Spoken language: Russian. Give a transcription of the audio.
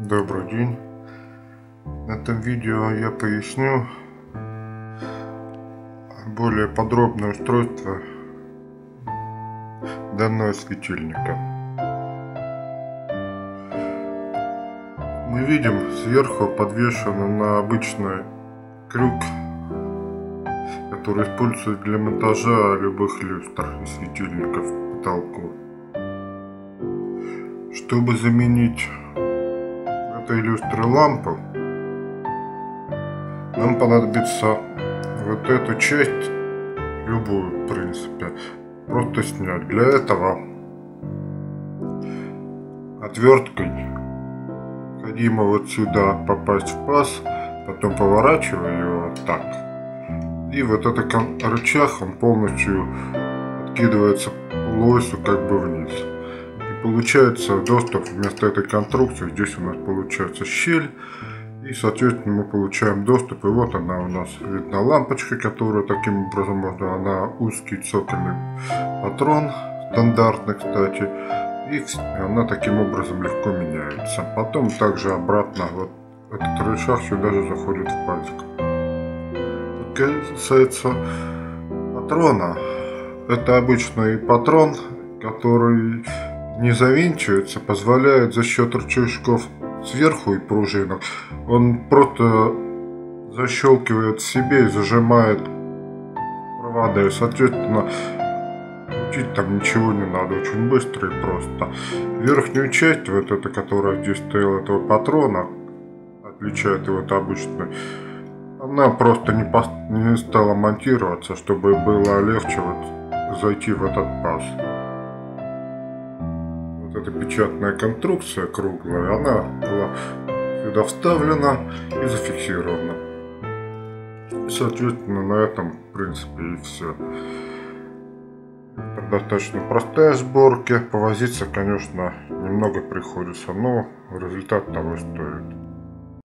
Добрый день. В этом видео я поясню более подробное устройство данного светильника. Мы видим, сверху подвешен на обычный крюк, который используется для монтажа любых люстр и светильников к потолку. Чтобы заменить этой люстры лампу, нам понадобится вот эту часть, любую в принципе, просто снять. Для этого отверткой необходимо вот сюда попасть в паз, потом поворачивая его вот так, и вот этот рычаг, он полностью откидывается полуосью как бы вниз. Получается доступ вместо этой конструкции. Здесь у нас получается щель, и соответственно мы получаем доступ. И вот она у нас видна лампочка, которая таким образом можно, она узкий цокольный патрон, стандартный, кстати, и она таким образом легко меняется. Потом также обратно вот этот рычаг сюда же заходит в пазик. Касается патрона, это обычный патрон, который не завинчивается, позволяет за счет рычажков сверху и пружинок, он просто защелкивает в себе и зажимает провода, и соответственно крутить там ничего не надо, очень быстро и просто. Верхнюю часть, вот эта, которая здесь стояла, этого патрона, отличает его от обычной, она просто не стала монтироваться, чтобы было легче вот зайти в этот паз. Эта печатная конструкция круглая, она была сюда вставлена и зафиксирована. Соответственно, на этом в принципе и все. Это достаточно простая сборка. Повозиться, конечно, немного приходится, но результат того стоит.